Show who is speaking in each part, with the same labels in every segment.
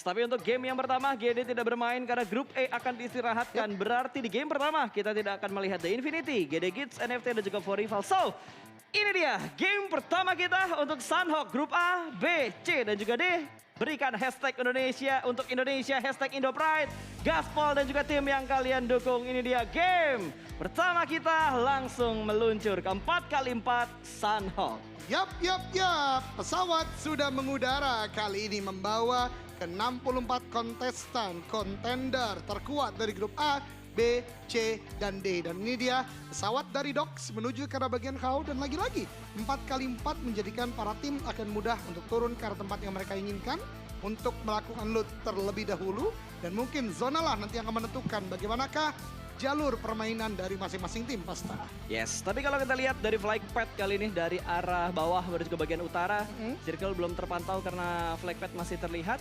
Speaker 1: tapi untuk game yang pertama GD tidak bermain karena grup E akan diistirahatkan. Berarti di game pertama kita tidak akan melihat The Infinity, GD Kids, NFT dan juga For Rival. So, ini dia game pertama kita untuk Sunhawk grup A, B, C dan juga D. Berikan hashtag Indonesia untuk Indonesia, hashtag IndoPride, Gaspol dan juga tim yang kalian dukung. Ini dia game pertama kita langsung meluncur ke 4x4 Sunhawk.
Speaker 2: Yap. Pesawat sudah mengudara, kali ini membawa ke 64 kontestan, kontender terkuat dari grup A, B, C, dan D. Dan ini dia pesawat dari Docs menuju ke arah bagian kau, dan lagi-lagi 4x4 menjadikan para tim akan mudah untuk turun ke arah tempat yang mereka inginkan untuk melakukan loot terlebih dahulu, dan mungkin zona lah nanti yang akan menentukan bagaimanakah jalur permainan dari masing-masing tim, Pasta.
Speaker 1: Yes, tapi kalau kita lihat dari flag pad kali ini dari arah bawah menuju ke bagian utara, circle belum terpantau karena flag pad masih terlihat.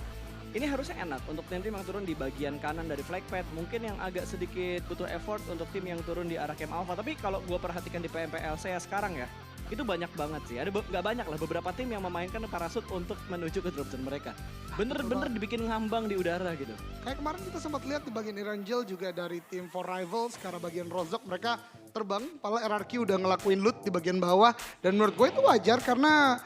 Speaker 1: Ini harusnya enak untuk tim-tim yang turun di bagian kanan dari flag pad. Mungkin yang agak sedikit butuh effort untuk tim yang turun di arah camp alpha. Tapi kalau gue perhatikan di PMPLC ya sekarang ya, itu banyak banget sih. Ada nggak banyak lah, beberapa tim yang memainkan parasut untuk menuju ke drop zone mereka. Bener-bener dibikin ngambang di udara gitu.
Speaker 2: Kayak kemarin kita sempat lihat di bagian Erangel juga dari tim For Rivals, karena bagian Rozok mereka terbang, padahal RRQ udah ngelakuin loot di bagian bawah. Dan menurut gue itu wajar karena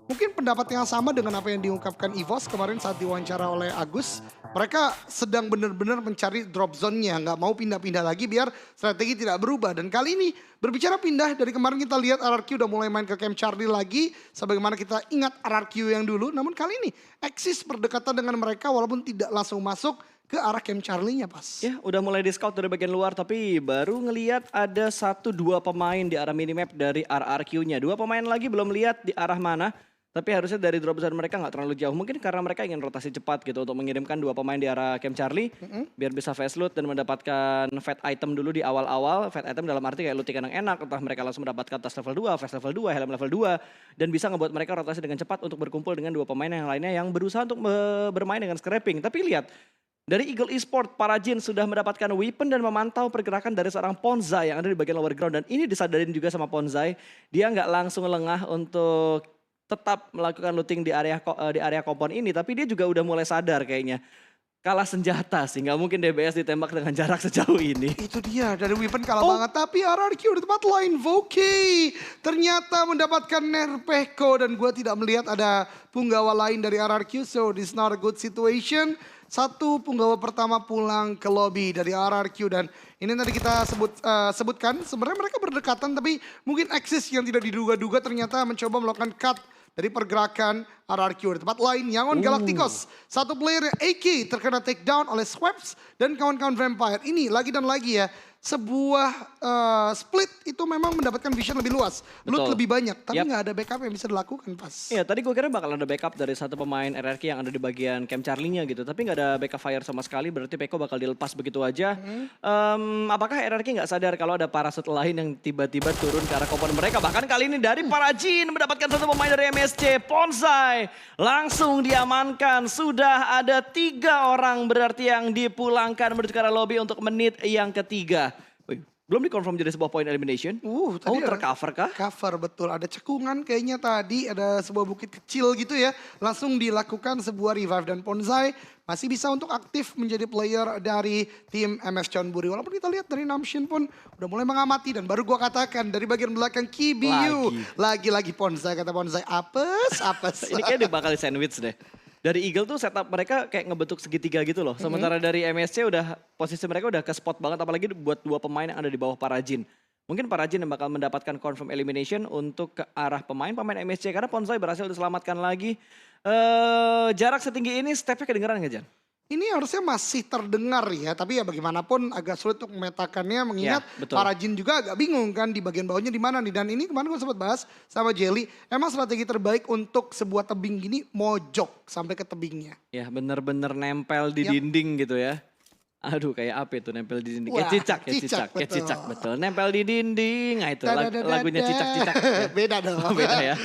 Speaker 2: mungkin pendapat yang sama dengan apa yang diungkapkan EVOS kemarin saat diwawancara oleh Agus. Mereka sedang benar-benar mencari drop zone-nya, nggak mau pindah-pindah lagi biar strategi tidak berubah. Dan kali ini berbicara pindah, dari kemarin kita lihat RRQ udah mulai main ke Camp Charlie lagi, sebagaimana kita ingat RRQ yang dulu. Namun kali ini Axis berdekatan dengan mereka walaupun tidak langsung masuk ke arah Camp Charlie-nya, Pas.
Speaker 1: Ya, udah mulai di scout dari bagian luar, tapi baru ngelihat ada 1-2 pemain di arah minimap dari RRQ-nya. 2 pemain lagi belum lihat di arah mana. Tapi harusnya dari drop zone mereka nggak terlalu jauh. Mungkin karena mereka ingin rotasi cepat gitu untuk mengirimkan 2 pemain di arah Camp Charlie. Biar bisa fast loot dan mendapatkan fat item dulu di awal-awal. Fat item dalam arti kayak looting yang enak. Entah mereka langsung mendapatkan tas level 2, fast level 2, helm level 2. Dan bisa ngebuat mereka rotasi dengan cepat untuk berkumpul dengan 2 pemain yang lainnya yang berusaha untuk bermain dengan scrapping. Tapi lihat, dari Eagle Esport, Parajin sudah mendapatkan weapon dan memantau pergerakan dari seorang Ponzai yang ada di bagian lower ground. Dan ini disadarin juga sama Ponzai. Dia nggak langsung lengah untuk tetap melakukan looting di area kompon ini, tapi dia juga udah mulai sadar kayaknya kalah senjata sih, nggak mungkin DBS ditembak dengan jarak sejauh ini.
Speaker 2: Itu dia, dari weapon kalah banget, tapi RRQ di tempat lain, Voki ternyata mendapatkan Nerpeko, dan gue tidak melihat ada punggawa lain dari RRQ, so this is not a good situation. 1 punggawa pertama pulang ke lobby dari RRQ, dan ini tadi kita sebutkan sebenarnya mereka berdekatan, tapi mungkin Axis yang tidak diduga-duga ternyata mencoba melakukan cut dari pergerakan RRQ. Di tempat lain, Yangon Galacticos. 1 player AK terkena take down oleh Swaps dan kawan-kawan Vampire. Ini lagi dan lagi ya, sebuah split itu memang mendapatkan vision lebih luas. Loot lebih banyak, tapi nggak ada backup yang bisa dilakukan, Pas.
Speaker 1: Iya, tadi gue kira bakal ada backup dari 1 pemain RRQ yang ada di bagian Camp Charlie-nya gitu. Tapi nggak ada backup fire sama sekali, berarti Peko bakal dilepas begitu aja. Apakah RRQ nggak sadar kalau ada parasut lain yang tiba-tiba turun ke arah kompon mereka? Bahkan kali ini dari Parajin mendapatkan 1 pemain dari MSC, Ponzai. Langsung diamankan, sudah ada 3 orang berarti yang dipulangkan menuju ke arah lobby untuk menit yang ketiga. Belum dikonfirm jadi sebuah point elimination.
Speaker 2: Tadi
Speaker 1: tercover kah?
Speaker 2: Cover, betul. Ada cekungan kayaknya tadi, ada sebuah bukit kecil gitu ya. Langsung dilakukan sebuah revive, dan Ponzai masih bisa untuk aktif menjadi player dari tim MS Chonburi. Walaupun kita lihat dari Namshin pun udah mulai mengamati, dan baru gua katakan dari bagian belakang KBU. Lagi-lagi Ponzai, kata Ponzai, apes.
Speaker 1: Ini kayaknya bakal sandwich deh. Dari Eagle tuh setup mereka kayak ngebentuk segitiga gitu loh. Sementara dari MSC udah posisi mereka udah ke spot banget, apalagi buat 2 pemain yang ada di bawah Parajin. Mungkin Parajin yang bakal mendapatkan confirm elimination untuk ke arah pemain MSC karena Ponzai berhasil diselamatkan lagi. Jarak setinggi ini stepnya kedengeran nggak, Jan?
Speaker 2: Ini harusnya masih terdengar ya, tapi ya bagaimanapun agak sulit untuk memetakannya, mengingat Parajin juga agak bingung kan di bagian bawahnya di mana nih. Dan ini kemarin gue sempat bahas sama Jelly, emang strategi terbaik untuk sebuah tebing gini mojok sampai ke tebingnya.
Speaker 1: Ya bener-bener nempel di dinding gitu ya. Aduh, kayak apa itu nempel di dinding? Kayak cicak, betul. Nempel di dinding, nah itu lagunya cicak-cicak.
Speaker 2: Beda dong.
Speaker 1: Beda ya.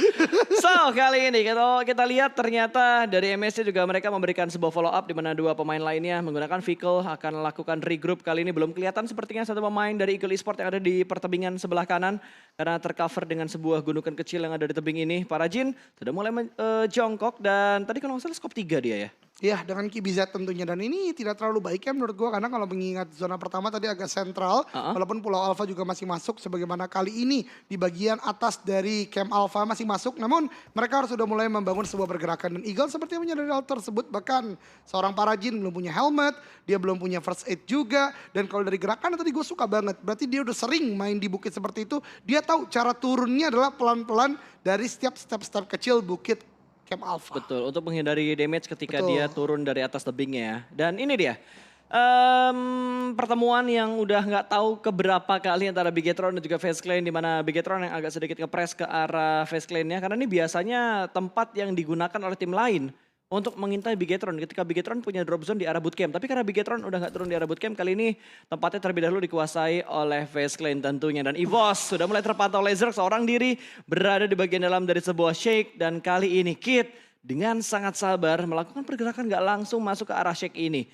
Speaker 1: So, kali ini kita lihat ternyata dari MSC juga mereka memberikan sebuah follow up di mana 2 pemain lainnya menggunakan vehicle akan melakukan regroup. Kali ini belum kelihatan sepertinya 1 pemain dari Eagle Esport yang ada di pertebingan sebelah kanan karena tercover dengan sebuah gundukan kecil yang ada di tebing ini. Parajin sudah mulai jongkok, dan tadi kalau nggak salah skop 3 dia ya.
Speaker 2: Iya, dengan KBZ tentunya. Dan ini tidak terlalu baik ya menurut gua karena kalau mengingat zona pertama tadi agak sentral.
Speaker 1: Heeh.
Speaker 2: Walaupun Pulau Alpha juga masih masuk sebagaimana kali ini di bagian atas dari Camp Alpha masih masuk. Namun mereka harus sudah mulai membangun sebuah pergerakan. Dan Eagle sepertinya menyadari hal tersebut. Bahkan seorang Parajin belum punya helmet, dia belum punya first aid juga. Dan kalau dari gerakan tadi gue suka banget. Berarti dia udah sering main di bukit seperti itu. Dia tahu cara turunnya adalah pelan-pelan dari setiap step-step kecil bukit Camp Alpha.
Speaker 1: Betul, untuk menghindari damage ketika
Speaker 2: Betul.
Speaker 1: dia turun dari atas tebingnya ya. Dan ini dia, pertemuan yang udah nggak tahu keberapa kali antara Bigetron dan juga Face Clan, di mana Bigetron yang agak sedikit ngepres ke arah Face Clan-nya. Karena ini biasanya tempat yang digunakan oleh tim lain untuk mengintai Bigetron ketika Bigetron punya drop zone di arah bootcamp. Tapi karena Bigetron udah nggak turun di arah bootcamp, kali ini tempatnya terlebih dahulu dikuasai oleh Face Clan tentunya. Dan EVOS sudah mulai terpantau laser seorang diri berada di bagian dalam dari sebuah shake. Dan kali ini Kid dengan sangat sabar melakukan pergerakan nggak langsung masuk ke arah shake ini.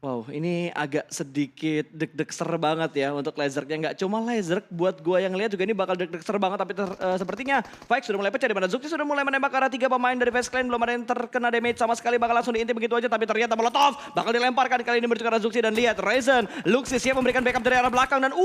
Speaker 1: Wow, ini agak sedikit deg-degser banget ya untuk Lazerk-nya. Nggak cuma Lazerk, buat gua yang lihat juga ini bakal deg-degser banget. Tapi sepertinya Faik sudah mulai pecah, di mana Zuxi sudah mulai menembak ke arah 3 pemain dari Face Clan. Belum ada yang terkena damage sama sekali, bakal langsung diinti begitu aja. Tapi ternyata Molotov bakal dilemparkan kali ini menuju ke arah Zuxi. Dan lihat, Ryzen, Luxi siap memberikan backup dari arah belakang. Dan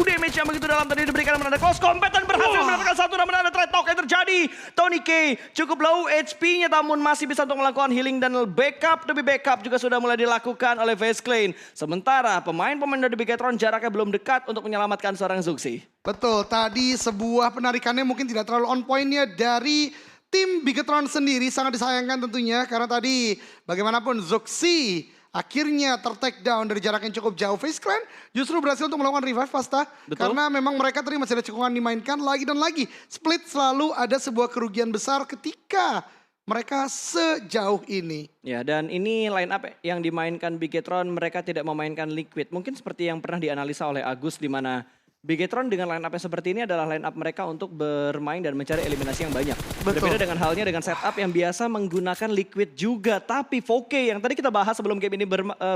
Speaker 1: damage yang begitu dalam tadi diberikan, namun ada close combat dan berhasil mendapatkan satu. Namun ada trade talk yang terjadi. Tony K cukup low HP-nya, namun masih bisa untuk melakukan healing dan backup demi backup juga sudah mulai dilakukan oleh Face Clan. Sementara pemain-pemain dari Bigetron jaraknya belum dekat untuk menyelamatkan seorang Zuxi.
Speaker 2: Betul, tadi sebuah penarikannya mungkin tidak terlalu on point-nya dari tim Bigetron sendiri. Sangat disayangkan tentunya karena tadi bagaimanapun Zuxi akhirnya ter-take down dari jarak yang cukup jauh. Face Clan justru berhasil untuk melakukan revive Pasta.
Speaker 1: Betul.
Speaker 2: Karena memang mereka tadi masih ada cekungan dimainkan lagi dan lagi. Split selalu ada sebuah kerugian besar ketika mereka sejauh ini.
Speaker 1: Ya, dan ini line up yang dimainkan Bigetron, mereka tidak memainkan Liquid. Mungkin seperti yang pernah dianalisa oleh Agus, di mana Bigetron dengan line up yang seperti ini adalah line up mereka untuk bermain dan mencari eliminasi yang banyak.
Speaker 2: Betul.
Speaker 1: Berbeda dengan halnya dengan setup yang biasa menggunakan Liquid juga. Tapi Voke yang tadi kita bahas sebelum game ini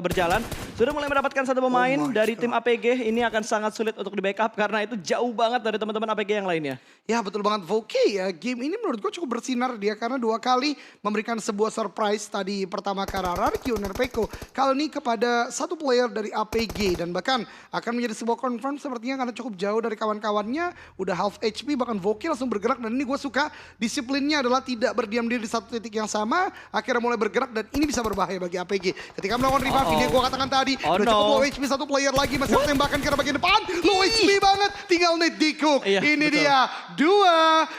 Speaker 1: berjalan, sudah mulai mendapatkan satu pemain
Speaker 2: my
Speaker 1: dari
Speaker 2: God.
Speaker 1: tim APG. Ini akan sangat sulit untuk di backup karena itu jauh banget dari teman-teman APG yang lainnya.
Speaker 2: Ya betul banget, Voke ya, game ini menurut gue cukup bersinar dia karena 2 kali memberikan sebuah surprise. Tadi pertama ke RRQ Nerpeko, kali ini kepada satu player dari APG. Dan bahkan akan menjadi sebuah confirm sepertinya karena cukup jauh dari kawan-kawannya. Udah half HP, bahkan Voke langsung bergerak. Dan ini gue suka, disiplinnya adalah tidak berdiam diri di satu titik yang sama. Akhirnya mulai bergerak dan ini bisa berbahaya bagi APG. Ketika melakukan revive, ini gue katakan tadi, udah cukup low HP, satu player lagi masih ada tembakan ke arah bagian depan. Low HP banget, tinggal net di-cook.
Speaker 1: Iya,
Speaker 2: Ini
Speaker 1: betul.
Speaker 2: dia. 2,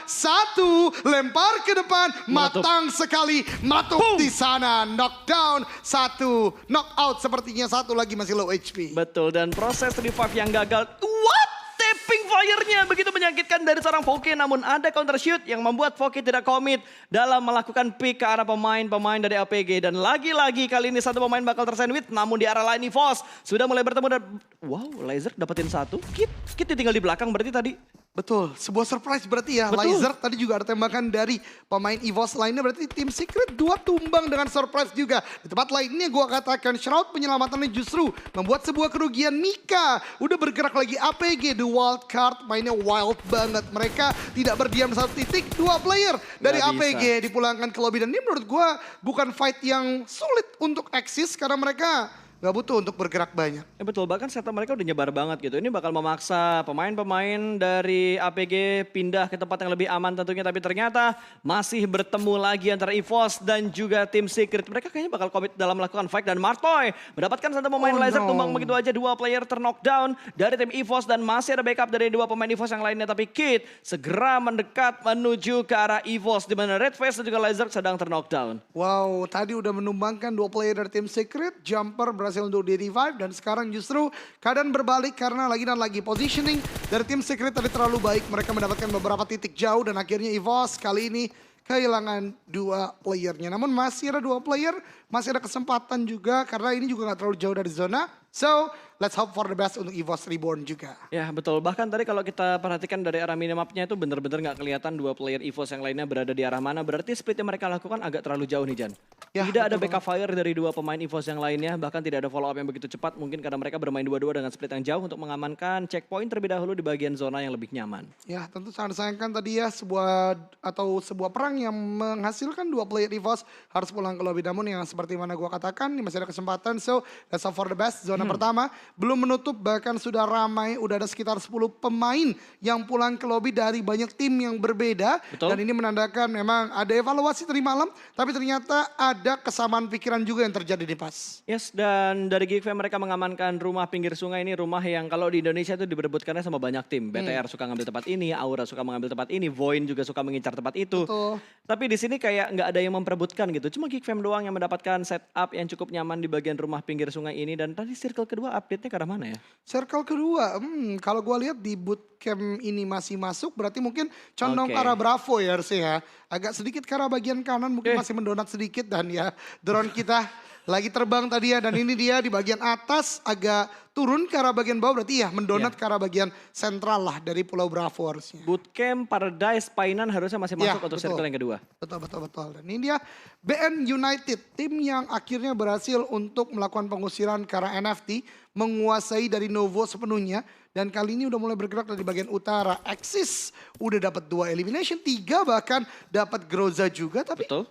Speaker 2: 1, lempar ke depan, matang sekali, meletup di sana, knockdown, 1, knockout sepertinya, satu lagi masih low HP.
Speaker 1: Betul, dan proses revive yang gagal. What? Tapping fire-nya begitu menyakitkan dari seorang Voke, namun ada counter shoot yang membuat Voke tidak komit dalam melakukan pick ke arah pemain-pemain dari APG. Dan lagi-lagi kali ini satu pemain bakal tersandwich, namun di arah lain EVOS sudah mulai bertemu dan wow, Laser dapetin satu. Kit tinggal di belakang berarti tadi.
Speaker 2: Betul, sebuah surprise berarti ya.
Speaker 1: Betul.
Speaker 2: Laser tadi juga ada tembakan dari pemain EVOS lainnya, berarti tim Secret 2 tumbang dengan surprise juga. Di tempat lainnya gue katakan Shroud penyelamatannya justru membuat sebuah kerugian. Mika udah bergerak lagi, APG the wild card mainnya wild banget. Mereka tidak berdiam satu titik, 2 player dari
Speaker 1: Nggak
Speaker 2: APG dipulangkan ke lobby. Dan ini menurut gue bukan fight yang sulit untuk eksis karena mereka gak butuh untuk bergerak banyak.
Speaker 1: Ya betul, bahkan setup mereka udah nyebar banget gitu. Ini bakal memaksa pemain-pemain dari APG pindah ke tempat yang lebih aman tentunya. Tapi ternyata masih bertemu lagi antara EVOS dan juga tim Secret. Mereka kayaknya bakal komit dalam melakukan fight. Dan Martoy mendapatkan satu pemain laser tumbang begitu aja. 2 player terknockdown dari tim EVOS. Dan masih ada backup dari 2 pemain EVOS yang lainnya. Tapi Kid segera mendekat menuju ke arah EVOS. Di mana Redface dan juga Laser sedang terknockdown.
Speaker 2: Wow, tadi udah menumbangkan 2 player dari tim Secret. Jumper berhasil untuk di-revive dan sekarang justru keadaan berbalik karena lagi dan lagi positioning dari tim Secret tadi terlalu baik. Mereka mendapatkan beberapa titik jauh dan akhirnya EVOS kali ini kehilangan 2 playernya. Namun masih ada 2 player, masih ada kesempatan juga karena ini juga gak terlalu jauh dari zona. So, let's hope for the best untuk EVOS Reborn juga.
Speaker 1: Ya betul, bahkan tadi kalau kita perhatikan dari arah minimapnya itu benar-benar nggak kelihatan 2 player EVOS yang lainnya berada di arah mana. Berarti split yang mereka lakukan agak terlalu jauh nih Jan.
Speaker 2: Ya,
Speaker 1: Tidak ada
Speaker 2: betul
Speaker 1: backup fire dari 2 pemain EVOS yang lainnya. Bahkan tidak ada follow up yang begitu cepat. Mungkin karena mereka bermain 2-2 dengan split yang jauh untuk mengamankan checkpoint terlebih dahulu di bagian zona yang lebih nyaman.
Speaker 2: Ya tentu sangat disayangkan tadi ya sebuah perang yang menghasilkan 2 player EVOS harus pulang ke lobby. Namun yang seperti mana gue katakan, ini masih ada kesempatan. So, let's hope for the best. Zona pertama belum menutup, bahkan sudah ramai. Udah ada sekitar 10 pemain yang pulang ke lobby dari banyak tim yang berbeda.
Speaker 1: Betul.
Speaker 2: Dan ini menandakan memang ada evaluasi tadi malam, tapi ternyata ada kesamaan pikiran juga yang terjadi di PAS.
Speaker 1: Yes, dan dari Geek Fam mereka mengamankan rumah pinggir sungai ini, rumah yang kalau di Indonesia itu diberebutkannya sama banyak tim. BTR suka ngambil tempat ini, Aura suka mengambil tempat ini, Voin juga suka mengincar tempat itu.
Speaker 2: Betul.
Speaker 1: Tapi di sini kayak nggak ada yang memperebutkan gitu. Cuma Geek Fam doang yang mendapatkan setup yang cukup nyaman di bagian rumah pinggir sungai ini. Dan tadi circle kedua update-nya ke arah mana ya?
Speaker 2: Circle kedua, kalau gue lihat di bootcamp ini masih masuk, berarti mungkin condong
Speaker 1: Oke.
Speaker 2: ke arah Bravo ya harusnya ya. Agak sedikit ke arah bagian kanan, mungkin masih mendonat sedikit, dan ya drone kita lagi terbang tadi ya. Dan ini dia di bagian atas agak turun ke arah bagian bawah, berarti ya mendonat ke arah bagian sentral lah dari Pulau Bravo harusnya.
Speaker 1: Bootcamp, Paradise, Painan harusnya masih
Speaker 2: Ya,
Speaker 1: masuk untuk
Speaker 2: betul.
Speaker 1: circle yang kedua.
Speaker 2: Betul. Dan ini dia BN United, tim yang akhirnya berhasil untuk melakukan pengusiran ke arah NFT, menguasai dari Novo sepenuhnya. Dan kali ini udah mulai bergerak dari bagian utara. Axis udah dapat 2 elimination, 3 bahkan dapat Groza juga. Tapi
Speaker 1: Betul.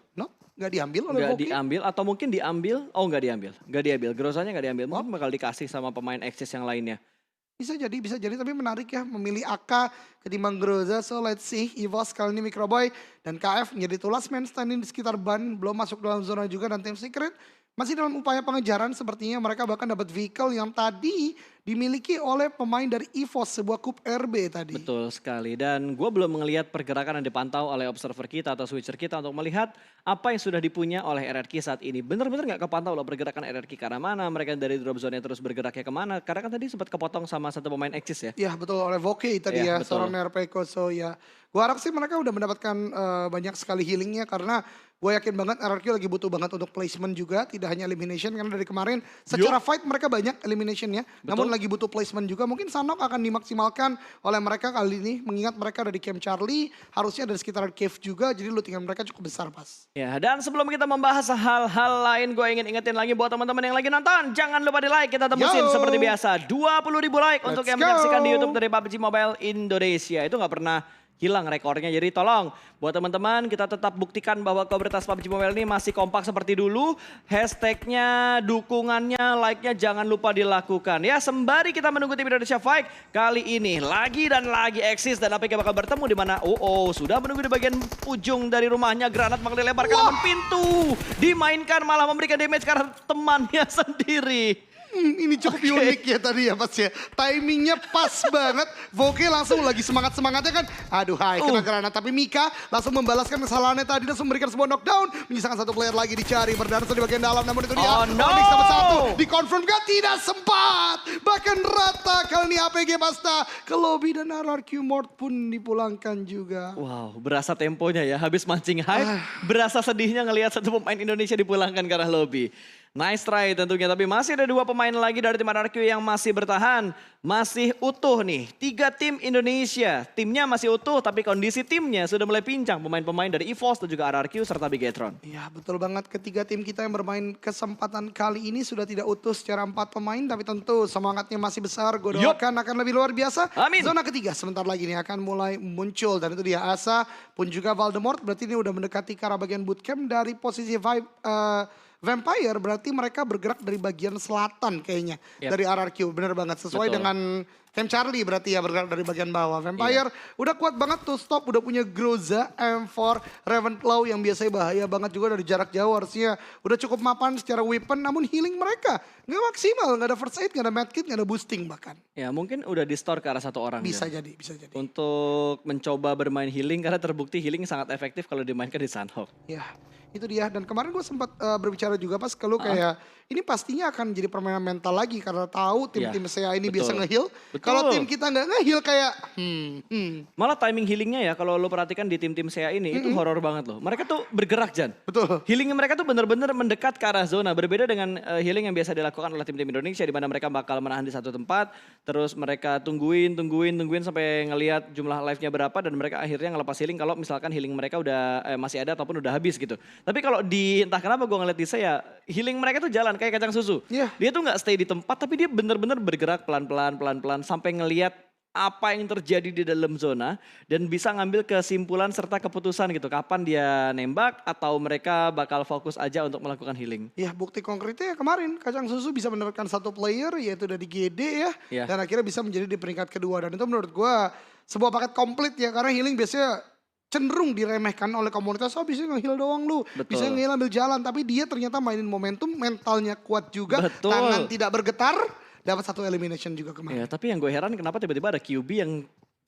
Speaker 2: nggak diambil oleh
Speaker 1: Nggak
Speaker 2: Voki.
Speaker 1: diambil atau mungkin diambil, oh nggak diambil. Nggak diambil, Grozanya nggak diambil. Mungkin bakal dikasih sama pemain Axis yang lainnya.
Speaker 2: Bisa jadi. Tapi menarik ya memilih AK ketimbang Groza. So let's see. EVOS kali ini Microboy dan KF menjadi tuh last man standing di sekitar ban. Belum masuk dalam zona juga, dan tim Secret masih dalam upaya pengejaran. Sepertinya mereka bahkan dapat vehicle yang tadi dimiliki oleh pemain dari EVOS, sebuah Cup RB tadi.
Speaker 1: Betul sekali. Dan gue belum melihat pergerakan yang dipantau oleh observer kita atau switcher kita untuk melihat apa yang sudah dipunya oleh RRQ saat ini. Bener-bener nggak kepantau loh pergerakan RRQ ke arah mana, mereka dari drop zone terus bergeraknya kemana. Karena kan tadi sempat kepotong sama satu pemain Axis ya.
Speaker 2: Ya betul, oleh Voki tadi
Speaker 1: Iya,
Speaker 2: ya,
Speaker 1: betul.
Speaker 2: seorang Nerpeko. So ya, gue harap sih mereka udah mendapatkan banyak sekali healingnya, karena gue yakin banget RRQ lagi butuh banget untuk placement juga, tidak hanya elimination. Karena dari kemarin secara fight mereka banyak eliminationnya, namun lagi butuh placement juga. Mungkin Sanok akan dimaksimalkan oleh mereka kali ini, mengingat mereka ada di Camp Charlie, harusnya dari sekitaran cave juga, jadi lootingan mereka cukup besar pas.
Speaker 1: Ya, dan sebelum kita membahas hal-hal lain, gue ingin ingetin lagi buat teman-teman yang lagi nonton, jangan lupa di like, kita tembusin
Speaker 2: Yo.
Speaker 1: seperti biasa 20.000 like untuk
Speaker 2: Let's
Speaker 1: yang menyaksikan di
Speaker 2: go.
Speaker 1: YouTube dari PUBG Mobile Indonesia. Itu nggak pernah hilang rekornya, jadi tolong buat teman-teman kita tetap buktikan bahwa komunitas PUBG Mobile ini masih kompak seperti dulu. Hashtagnya, dukungannya, like-nya jangan lupa dilakukan. Ya, sembari kita menunggu tim Indonesia Fight kali ini lagi dan lagi eksis, dan APK bakal bertemu di mana sudah menunggu di bagian ujung dari rumahnya. Granat bakal dilebarkan namun pintu dimainkan malah memberikan damage karena temannya sendiri.
Speaker 2: Ini cukup unik ya tadi ya pas ya. Timingnya pas banget. Voke langsung lagi semangat-semangatnya kan. Aduh hai, kena granat. Tapi Mika langsung membalaskan kesalahannya tadi. Langsung memberikan sebuah knockdown. Menyisakan satu player lagi dicari. Berdansa di bagian dalam. Namun itu dia.
Speaker 1: Oh, no.
Speaker 2: Onyx dapat satu. Dikonfirm gak? Tidak sempat. Bahkan rata kali ini APG Basta ke lobby. Dan RRQ Mort pun dipulangkan juga.
Speaker 1: Wow, berasa temponya ya. Habis mancing hype, berasa sedihnya ngelihat satu pemain Indonesia dipulangkan ke arah lobby. Nice try tentunya, tapi masih ada 2 pemain lagi dari tim RRQ yang masih bertahan. Masih utuh nih, 3 tim Indonesia. Timnya masih utuh, tapi kondisi timnya sudah mulai pincang. Pemain-pemain dari EVOS dan juga RRQ serta Bigetron.
Speaker 2: Ya betul banget, ketiga tim kita yang bermain kesempatan kali ini sudah tidak utuh secara 4 pemain. Tapi tentu semangatnya masih besar, gue doakan akan lebih luar biasa.
Speaker 1: Amin.
Speaker 2: Zona ketiga sebentar lagi nih akan mulai muncul. Dan itu dia Asa pun juga Voldemort. Berarti ini udah mendekati ke arah bagian bootcamp dari posisi Vampire. Berarti mereka bergerak dari bagian selatan kayaknya.
Speaker 1: Yap.
Speaker 2: Dari RRQ, bener banget. Sesuai
Speaker 1: Betul.
Speaker 2: dengan Camp Charlie berarti ya, bergerak dari bagian bawah. Vampire udah kuat banget tuh stop, udah punya Groza, M4, Ravenclaw yang biasanya bahaya banget juga dari jarak jauh. Harusnya udah cukup mapan secara weapon, namun healing mereka nggak maksimal, nggak ada first aid, nggak ada medkit, nggak ada boosting bahkan.
Speaker 1: Ya mungkin udah di store ke arah satu orang.
Speaker 2: Bisa
Speaker 1: Jan.
Speaker 2: jadi, bisa jadi.
Speaker 1: Untuk mencoba bermain healing karena terbukti healing sangat efektif kalau dimainkan di Sunhawk.
Speaker 2: Ya, itu dia. Dan kemarin gue sempat berbicara juga pas ke lu kayak ini pastinya akan jadi permainan mental lagi karena tahu tim-tim CA ini biasa
Speaker 1: betul.
Speaker 2: nge-heal.
Speaker 1: Betul.
Speaker 2: Kalau tim kita nggak nge-heal kayak
Speaker 1: Malah timing healingnya ya kalau lo perhatikan di tim-tim CA ini itu horor banget loh. Mereka tuh bergerak Jan.
Speaker 2: Betul.
Speaker 1: Healing mereka tuh bener-bener mendekat ke arah zona. Berbeda dengan healing yang biasa dilakukan oleh tim-tim Indonesia di mana mereka bakal menahan di satu tempat. Terus mereka tungguin sampai ngelihat jumlah live-nya berapa. Dan mereka akhirnya ngelepas healing kalau misalkan healing mereka udah masih ada ataupun udah habis gitu. Tapi kalau di entah kenapa gue ngeliat di saya healing mereka tuh jalan kayak kacang susu.
Speaker 2: Iya.
Speaker 1: Dia tuh nggak stay di tempat tapi dia bener-bener bergerak pelan-pelan sampai ngelihat apa yang terjadi di dalam zona dan bisa ngambil kesimpulan serta keputusan gitu. Kapan dia nembak atau mereka bakal fokus aja untuk melakukan healing.
Speaker 2: Ya bukti konkretnya kemarin Kacang Susu bisa mendapatkan satu player yaitu dari GD ya.
Speaker 1: Iya.
Speaker 2: Dan akhirnya bisa menjadi di peringkat kedua. Dan itu menurut gua sebuah paket komplit ya. Karena healing biasanya cenderung diremehkan oleh komunitas. Oh bisa nge-heal doang lu,
Speaker 1: Betul.
Speaker 2: bisa nge-heal ambil jalan. Tapi dia ternyata mainin momentum, mentalnya kuat juga.
Speaker 1: Betul.
Speaker 2: Tangan tidak bergetar, dapat satu elimination juga kemarin.
Speaker 1: Ya, tapi yang gue heran kenapa tiba-tiba ada QB yang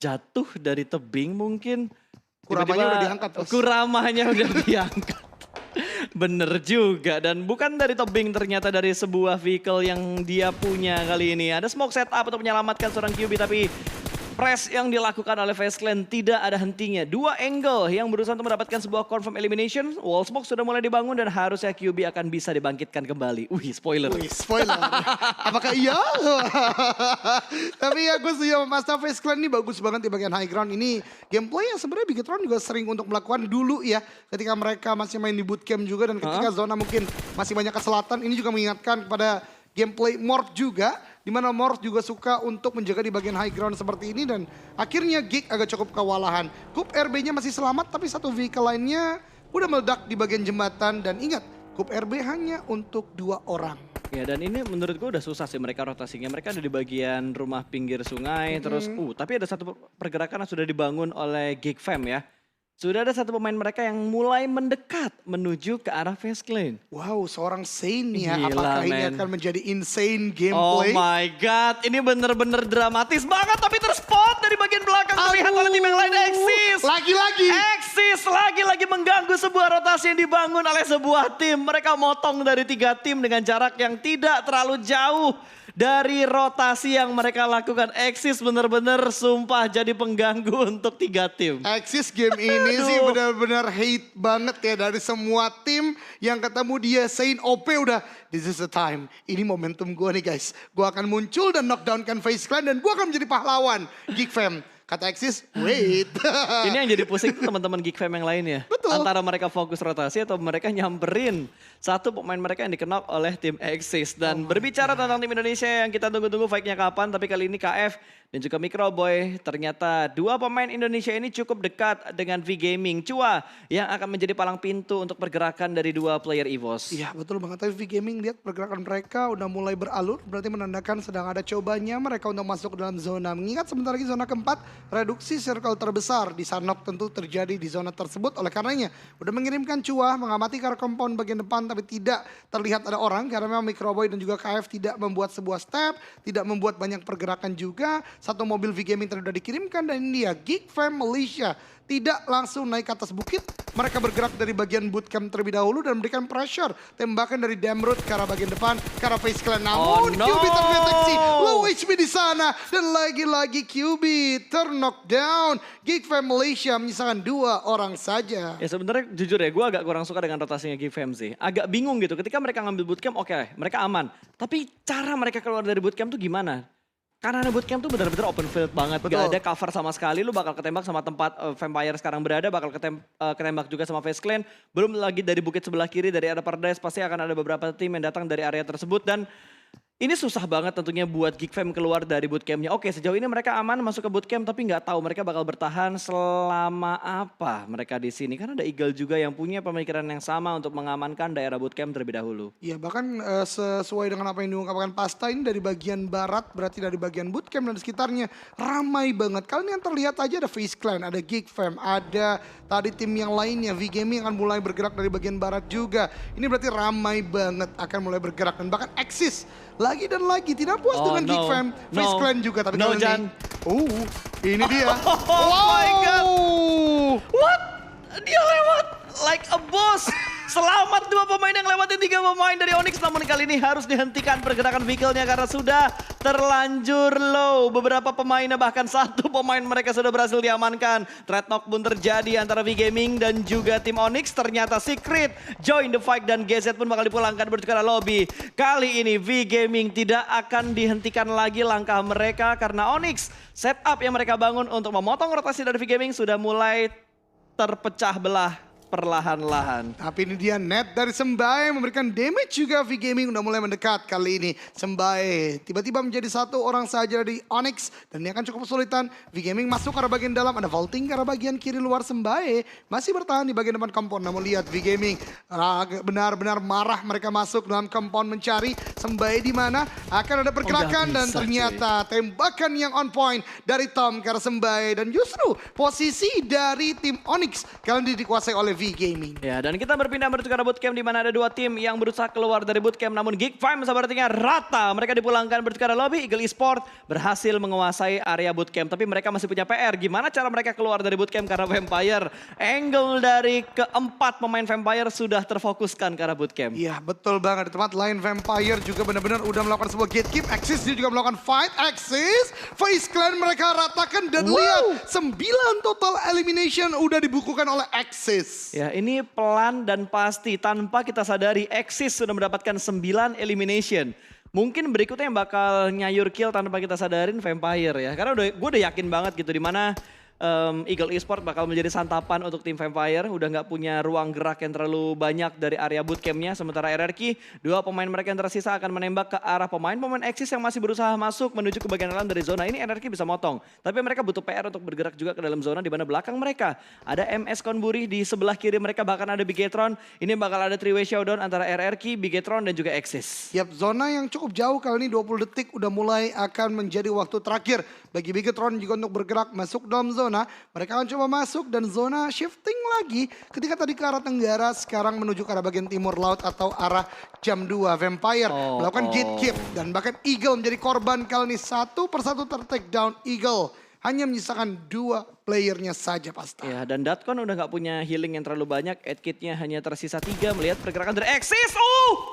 Speaker 1: jatuh dari tebing mungkin.
Speaker 2: Kuramanya udah diangkat, Bos.
Speaker 1: Kuramanya udah diangkat. Bener juga dan bukan dari tebing ternyata dari sebuah vehicle yang dia punya kali ini. Ada smoke setup untuk menyelamatkan seorang QB tapi press yang dilakukan oleh FaZe Clan tidak ada hentinya. Dua angle yang berusaha untuk mendapatkan sebuah confirm elimination. Wall smoke sudah mulai dibangun dan harusnya QB akan bisa dibangkitkan kembali. Wih, spoiler.
Speaker 2: Wih, spoiler. Apakah iya? Tapi ya gue setuju sama Mas FaZe Clan ini bagus banget di bagian high ground. Ini gameplay yang sebenarnya Bigetron juga sering untuk melakukan dulu ya. Ketika mereka masih main di bootcamp juga dan ketika zona mungkin masih banyak ke selatan. Ini juga mengingatkan kepada gameplay Morph juga. Dimana Morph juga suka untuk menjaga di bagian high ground seperti ini. Dan akhirnya Geek agak cukup kewalahan. Kup RB-nya masih selamat tapi satu vehicle lainnya udah meledak di bagian jembatan. Dan ingat, Kup RB hanya untuk 2 orang.
Speaker 1: Ya dan ini menurut gue udah susah sih mereka rotasinya. Mereka ada di bagian rumah pinggir sungai terus tapi ada satu pergerakan yang sudah dibangun oleh Geek Fam ya. Sudah ada satu pemain mereka yang mulai mendekat menuju ke arah FaZe Clan.
Speaker 2: Wow, seorang Sane ya.
Speaker 1: Gila,
Speaker 2: Apakah ini
Speaker 1: man.
Speaker 2: akan menjadi insane
Speaker 1: Oh
Speaker 2: gameplay?
Speaker 1: my god, ini bener-bener dramatis banget tapi terspot dari bagian belakang terlihat oleh tim yang lain Exis.
Speaker 2: Lagi-lagi.
Speaker 1: Exis lagi-lagi mengganggu sebuah rotasi yang dibangun oleh sebuah tim. Mereka motong dari 3 tim dengan jarak yang tidak terlalu jauh dari rotasi yang mereka lakukan. Exis bener-bener sumpah jadi pengganggu untuk 3 tim.
Speaker 2: Axis game ini sih
Speaker 1: Aduh.
Speaker 2: benar-benar hate banget ya dari semua tim yang ketemu dia Saint OP udah this is the time. Ini momentum gue nih guys. Gue akan muncul dan knockdownkan FaZe Clan dan gue akan menjadi pahlawan Geek Fam. Kata Axis, wait.
Speaker 1: Ini yang jadi pusing tuh teman-teman Geek Fam yang lainnya.
Speaker 2: Betul.
Speaker 1: Antara mereka fokus rotasi atau mereka nyamperin satu pemain mereka yang dikenal oleh tim Exis. Dan berbicara tentang tim Indonesia yang kita tunggu-tunggu fight-nya kapan. Tapi kali ini KF dan juga Microboy. Ternyata 2 pemain Indonesia ini cukup dekat dengan V-Gaming. Chua yang akan menjadi palang pintu untuk pergerakan dari 2 player EVOS.
Speaker 2: Iya betul banget. Tapi V-Gaming lihat pergerakan mereka udah mulai beralur. Berarti menandakan sedang ada cobanya mereka untuk masuk ke dalam zona. Mengingat sebentar lagi zona keempat. Reduksi circle terbesar di Sanok tentu terjadi di zona tersebut. Oleh karenanya udah mengirimkan Chua mengamati ke arah compound bagian depan. Tapi tidak terlihat ada orang. Karena memang Microboy dan juga KF tidak membuat sebuah step. Tidak membuat banyak pergerakan juga. Satu mobil V-Gaming sudah dikirimkan. Dan ini dia Geek Fam Malaysia. Tidak langsung naik ke atas bukit. Mereka bergerak dari bagian bootcamp terlebih dahulu dan memberikan pressure. Tembakan dari Damroot ke arah bagian depan, ke arah FaZe Clan. Namun
Speaker 1: no.
Speaker 2: QB terdeteksi, low HP di sana. Dan lagi-lagi QB knockdown. Geek Fam Malaysia menyisakan 2 orang saja.
Speaker 1: Ya sebenarnya jujur ya gue agak kurang suka dengan rotasinya Geek Fam sih. Agak bingung gitu ketika mereka ngambil bootcamp oke, mereka aman. Tapi cara mereka keluar dari bootcamp tuh gimana? Karena bootcamp tuh benar-benar open field banget.
Speaker 2: Betul.
Speaker 1: Gak ada cover sama sekali. Lu bakal ketembak sama tempat Vampire sekarang berada. Bakal ketembak juga sama FaZe Clan. Belum lagi dari bukit sebelah kiri dari area Paradise. Pasti akan ada beberapa tim yang datang dari area tersebut. Dan ini susah banget tentunya buat Geek Fam keluar dari bootcampnya. Oke sejauh ini mereka aman masuk ke bootcamp. Tapi nggak tahu mereka bakal bertahan selama apa mereka di sini. Karena ada Eagle juga yang punya pemikiran yang sama untuk mengamankan daerah bootcamp terlebih dahulu.
Speaker 2: Iya bahkan sesuai dengan apa yang diungkapkan Pasta ini dari bagian barat berarti dari bagian bootcamp dan sekitarnya ramai banget. Kali ini yang terlihat aja ada FaZe Clan, ada Geek Fam, ada tadi tim yang lainnya. V-Gaming akan mulai bergerak dari bagian barat juga. Ini berarti ramai banget akan mulai bergerak dan bahkan Axis lagi dan lagi tidak puas dengan Geek Fam. FaZe Clan juga tapi
Speaker 1: No,
Speaker 2: kali
Speaker 1: Jan.
Speaker 2: ini. Ini dia.
Speaker 1: Oh my God. What? Dia lewat like a boss. Selamat 2 pemain yang lewatin 3 pemain dari Onyx. Namun kali ini harus dihentikan pergerakan vehicle-nya karena sudah terlanjur low. Beberapa pemainnya bahkan 1 pemain mereka sudah berhasil diamankan. Threat knock pun terjadi antara V-Gaming dan juga tim Onyx. Ternyata Secret join the fight dan GZ pun bakal dipulangkan menuju ke arah lobby. Kali ini V-Gaming tidak akan dihentikan lagi langkah mereka karena Onyx setup yang mereka bangun untuk memotong rotasi dari V-Gaming sudah mulai terpecah belah. perlahan-lahan.
Speaker 2: Tapi ini dia net dari Sembai memberikan damage juga. V-Gaming udah mulai mendekat kali ini. Sembai tiba-tiba menjadi satu orang saja dari Onyx. Dan ini akan cukup kesulitan. V-Gaming masuk ke arah bagian dalam. Ada vaulting ke arah bagian kiri luar. Sembai masih bertahan di bagian depan compound. Namun lihat V-Gaming benar-benar marah mereka masuk dalam compound mencari Sembai di mana akan ada pergerakan. Dan ternyata tembakan yang on point dari Tom ke arah Sembai. Dan justru posisi dari tim Onyx kali ini dikuasai oleh V-Gaming.
Speaker 1: Ya, dan kita berpindah menuju ke arah bootcamp di mana ada dua tim yang berusaha keluar dari bootcamp. Namun Geek Fam sepertinya rata. Mereka dipulangkan menuju ke arah lobby. Eagle Esport berhasil menguasai area bootcamp. Tapi mereka masih punya PR. Gimana cara mereka keluar dari bootcamp karena Vampire? Angle dari keempat pemain Vampire sudah terfokuskan ke arah bootcamp.
Speaker 2: Iya betul banget. Di tempat lain Vampire juga benar-benar udah melakukan sebuah gatekeep. Axis dia juga melakukan fight. Axis, Face Clan mereka ratakan. Dan lihat 9 total elimination udah dibukukan oleh Axis.
Speaker 1: Ya, ini pelan dan pasti tanpa kita sadari Axis sudah mendapatkan 9 elimination. Mungkin berikutnya yang bakal nyayur kill tanpa kita sadarin Vampire ya. Karena gue udah yakin banget gitu di mana Eagle Esport bakal menjadi santapan untuk tim Vampire. Udah nggak punya ruang gerak yang terlalu banyak dari area bootcampnya. Sementara RRQ, dua pemain mereka yang tersisa akan menembak ke arah pemain-pemain Axis yang masih berusaha masuk menuju ke bagian dalam dari zona. Ini RRQ bisa motong. Tapi mereka butuh PR untuk bergerak juga ke dalam zona di mana belakang mereka ada MS Konburi, di sebelah kiri mereka bahkan ada Bigetron. Ini bakal ada three-way showdown antara RRQ, Bigetron dan juga Axis.
Speaker 2: Yap, zona yang cukup jauh kali ini 20 detik udah mulai akan menjadi waktu terakhir bagi Bigetron juga untuk bergerak masuk dalam zona. Mereka akan coba masuk dan zona shifting lagi ketika tadi ke arah tenggara, sekarang menuju ke arah bagian timur laut atau arah jam 2. Vampire melakukan gatekeep dan bahkan Eagle menjadi korban kali ini. Satu persatu ter-take down Eagle. Hanya menyisakan 2 playernya saja Pasta.
Speaker 1: Ya, dan Datkon udah nggak punya healing yang terlalu banyak. Edkitnya hanya tersisa 3. Melihat pergerakan dari Axis.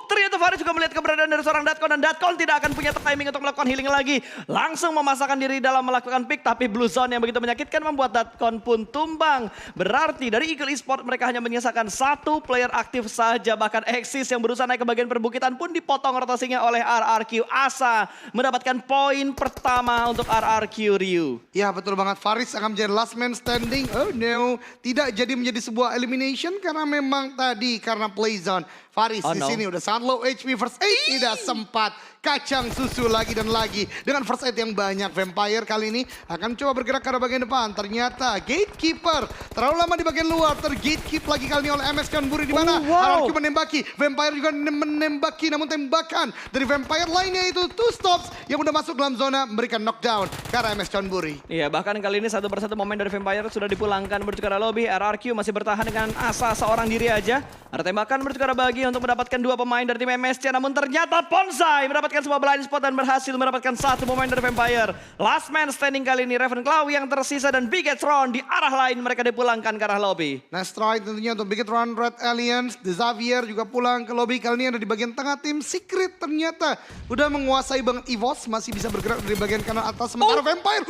Speaker 1: Ternyata Faris juga melihat keberadaan dari seorang Datkon. Dan Datkon tidak akan punya timing untuk melakukan healing lagi. Langsung memasakkan diri dalam melakukan pick. Tapi Blue Zone yang begitu menyakitkan membuat Datkon pun tumbang. Berarti dari Eagle Esport mereka hanya menyisakan 1 player aktif saja. Bahkan Axis yang berusaha naik ke bagian perbukitan pun dipotong rotasinya oleh RRQ. Asa mendapatkan poin pertama untuk RRQ Ryu.
Speaker 2: Ya betul banget, Faris akan menjadi last man standing. Oh no, tidak jadi menjadi sebuah elimination karena memang tadi karena play zone. Faris di sini udah sangat low HP, first aid tidak sempat. Kacang susu lagi dan lagi. Dengan first aid yang banyak, Vampire kali ini akan coba bergerak ke arah bagian depan. Ternyata Gatekeeper terlalu lama di bagian luar. Tergatekeep lagi kali ini oleh MS Konburi di mana RRQ menembaki. Vampire juga menembaki, namun tembakan dari Vampire lainnya itu 2 stops yang udah masuk dalam zona memberikan knockdown ke arah MS Konburi.
Speaker 1: Iya, bahkan kali ini satu persatu pemain dari Vampire sudah dipulangkan menuju ke arah lobby. RRQ masih bertahan dengan asa seorang diri aja. Ada tembakan menuju ke arah bagi untuk mendapatkan 2 pemain dari tim MSC. Namun ternyata Bonsai mendapatkan sebuah blind spot dan berhasil mendapatkan 1 pemain dari Vampire. Last man standing kali ini Ravenclaw yang tersisa dan Bigetron di arah lain mereka dipulangkan ke arah lobby.
Speaker 2: Nice try tentunya untuk Bigetron Red Alliance. The Xavier juga pulang ke lobby. Kali ini ada di bagian tengah tim Secret ternyata udah menguasai banget EVOS. Masih bisa bergerak dari bagian kanan atas. Sementara Vampire,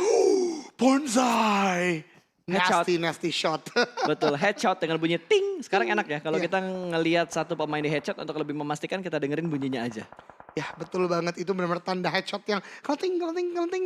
Speaker 2: Bonsai. Nasty shot.
Speaker 1: Betul, headshot dengan bunyi ting. Sekarang enak ya kalau kita ngelihat satu pemain di headshot, untuk lebih memastikan kita dengerin bunyinya aja.
Speaker 2: Ya betul banget, itu benar-benar tanda headshot yang kelenting,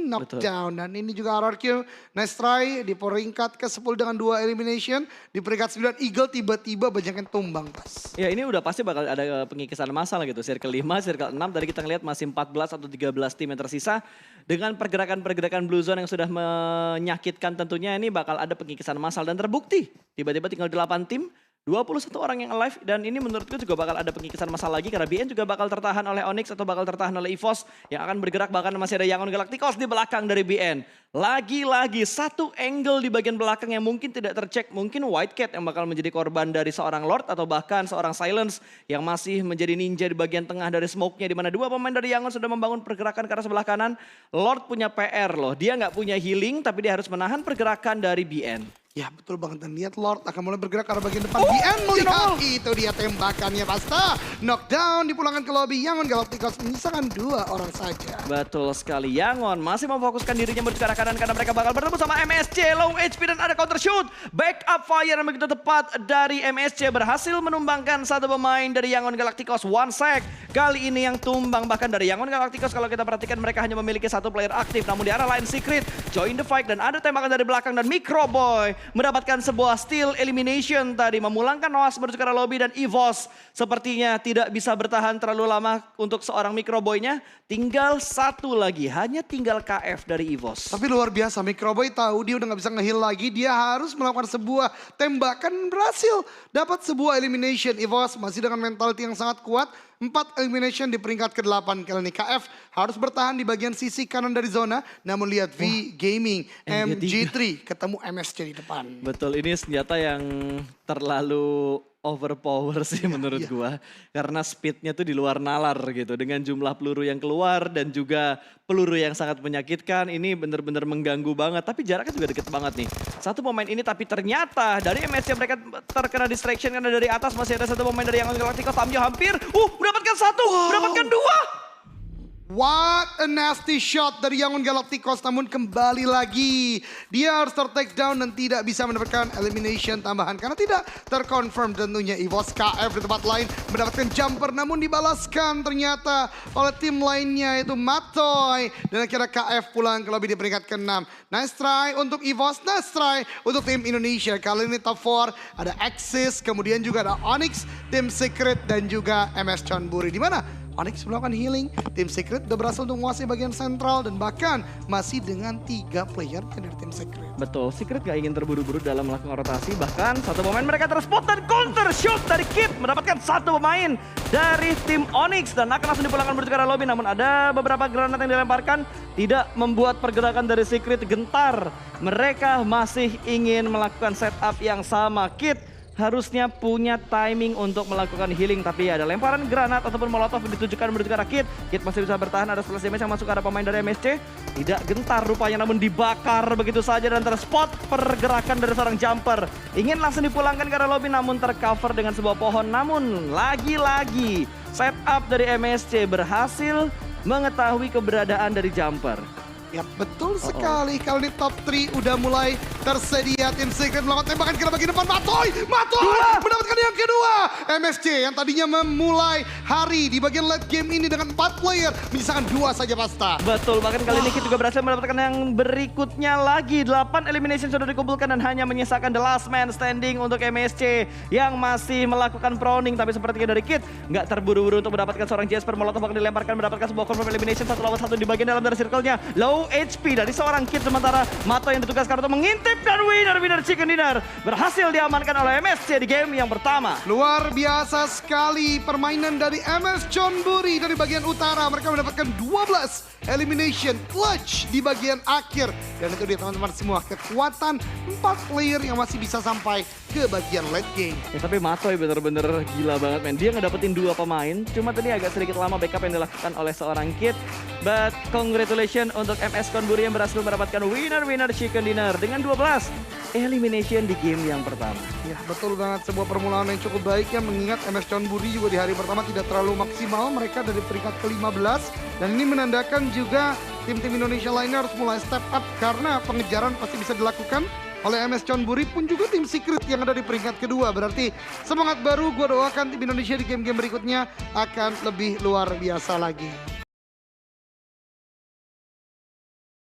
Speaker 2: knockdown. Dan ini juga RRQ, nice try di peringkat ke-10 dengan 2 elimination. Di peringkat 9 Eagle tiba-tiba banyaknya tumbang pas.
Speaker 1: Ya ini udah pasti bakal ada pengikisan massal gitu. Circle 5, Circle 6 tadi kita ngeliat masih 14 atau 13 tim yang tersisa. Dengan pergerakan-pergerakan Blue Zone yang sudah menyakitkan tentunya, ini bakal ada pengikisan massal dan terbukti. Tiba-tiba tinggal 8 tim. 21 orang yang alive dan ini menurutku juga bakal ada pengikisan massal lagi karena BN juga bakal tertahan oleh Onyx atau bakal tertahan oleh EVOS yang akan bergerak, bahkan masih ada Yangon Galacticos di belakang dari BN. Lagi-lagi satu angle di bagian belakang yang mungkin tidak tercek, mungkin White Cat yang bakal menjadi korban dari seorang Lord atau bahkan seorang Silence yang masih menjadi ninja di bagian tengah dari smoke-nya, di mana 2 pemain dari Yangon sudah membangun pergerakan ke arah sebelah kanan. Lord punya PR loh, dia nggak punya healing tapi dia harus menahan pergerakan dari BN.
Speaker 2: Ya betul banget, dan lihat Lord akan mulai bergerak ke arah bagian depan. BN melihat itu dia tembakannya Pasta. Knockdown dipulangkan ke lobby. Yangon Galacticos menyisakan 2 orang saja.
Speaker 1: Betul sekali, Yangon masih memfokuskan dirinya menuju ke arah kanan karena mereka bakal bertemu sama MSC. Low HP dan ada counter shoot. Backup fire yang begitu tepat dari MSC berhasil menumbangkan 1 pemain dari Yangon Galacticos. 1 sec. Kali ini yang tumbang bahkan dari Yangon Galacticos, kalau kita perhatikan mereka hanya memiliki 1 player aktif. Namun di arah lain Secret join the fight dan ada tembakan dari belakang dan Microboy mendapatkan sebuah steal elimination tadi. Memulangkan Noaz menuju ke arah lobby dan EVOS sepertinya tidak bisa bertahan terlalu lama untuk seorang Microboy-nya. Tinggal satu lagi, hanya tinggal KF dari EVOS.
Speaker 2: Tapi luar biasa, Microboy tahu dia udah gak bisa nge-heal lagi. Dia harus melakukan sebuah tembakan, berhasil dapat sebuah elimination. EVOS masih dengan mentality yang sangat kuat. 4 elimination di peringkat ke-8 kali ini. KF harus bertahan di bagian sisi kanan dari zona. Namun lihat V Gaming, MG3 ketemu MSC di depan.
Speaker 1: Betul, ini senjata yang terlalu overpower sih menurut gua. Karena speednya tuh di luar nalar gitu. Dengan jumlah peluru yang keluar dan juga peluru yang sangat menyakitkan. Ini bener-bener mengganggu banget. Tapi jaraknya juga deket banget nih. Satu pemain ini tapi ternyata dari MSC mereka terkena distraction karena dari atas masih ada satu pemain dari Young Galacticos. Tamjo hampir, mendapatkan satu, mendapatkan dua.
Speaker 2: What a nasty shot dari Young Galacticos, namun kembali lagi dia harus ter-take down dan tidak bisa mendapatkan elimination tambahan karena tidak terconfirm tentunya. EVOS KF di tempat lain mendapatkan jumper namun dibalaskan ternyata oleh tim lainnya yaitu Matoy dan akhirnya KF pulang ke lobby di peringkat ke-6. Nice try untuk EVOS, nice try untuk tim Indonesia. Kali ini top 4 ada Axis, kemudian juga ada Onyx, tim Secret dan juga MS Chonburi. Di mana Onyx melakukan healing, tim Secret udah berhasil untuk menguasai bagian sentral dan bahkan masih dengan 3 player dari tim Secret.
Speaker 1: Betul, Secret gak ingin terburu-buru dalam melakukan rotasi. Bahkan satu pemain mereka terspot dan counter shoot dari Kit. Mendapatkan satu pemain dari tim Onyx dan akan langsung dipulangkan menuju ke arah lobby. Namun ada beberapa granat yang dilemparkan tidak membuat pergerakan dari Secret gentar. Mereka masih ingin melakukan setup yang sama. Kit harusnya punya timing untuk melakukan healing. Tapi ada lemparan granat ataupun molotov ditujukan menuju ke arah Kit. Kit masih bisa bertahan, ada splash damage yang masuk ke arah pemain dari MSC. Tidak gentar rupanya namun dibakar begitu saja dan terspot pergerakan dari seorang jumper. Ingin langsung dipulangkan ke arah lobby namun tercover dengan sebuah pohon. Namun lagi-lagi setup dari MSC berhasil mengetahui keberadaan dari jumper.
Speaker 2: Ya betul sekali, kali ini top 3 udah mulai tersedia. Tim Secret melakukan tembakan ke bagian depan. Matoy mendapatkan yang kedua. MSC yang tadinya memulai hari di bagian late game ini dengan 4 player menyisakan 2 saja pasta.
Speaker 1: Betul, bahkan kali ini Kit juga berhasil mendapatkan yang berikutnya lagi. 8 elimination sudah dikumpulkan dan hanya menyisakan the last man standing untuk MSC yang masih melakukan prowling. Tapi sepertinya dari Kit nggak terburu-buru untuk mendapatkan seorang Jasper. Molotov akan dilemparkan mendapatkan sebuah confirm elimination 1 lawan 1 di bagian dalam dari circle-nya. Low HP dari seorang Kit, sementara Mato yang ditugaskan untuk mengintip dan winner chicken dinner berhasil diamankan oleh MSC di game yang pertama.
Speaker 2: Luar biasa sekali permainan dari MS Chonburi dari bagian utara. Mereka mendapatkan 12 elimination clutch di bagian akhir. Dan itu dia teman-teman semua, kekuatan 4 player yang masih bisa sampai ke bagian late game.
Speaker 1: Ya, tapi Matoy bener-bener gila banget men. Dia ngedapetin 2 pemain. Cuma tadi agak sedikit lama backup yang dilakukan oleh seorang Kit. But congratulations untuk MS Chonburi yang berhasil mendapatkan winner chicken dinner dengan 12 elimination di game yang pertama.
Speaker 2: Ya betul banget, sebuah permulaan yang cukup baik ya, mengingat MS Chonburi juga di hari pertama tidak terlalu maksimal. Mereka dari peringkat ke-15 dan ini menandakan juga tim-tim Indonesia lainnya harus mulai step up karena pengejaran pasti bisa dilakukan oleh MS Chonburi pun juga tim Secret yang ada di peringkat kedua. Berarti semangat baru, gue doakan tim Indonesia di game-game berikutnya akan lebih luar biasa lagi.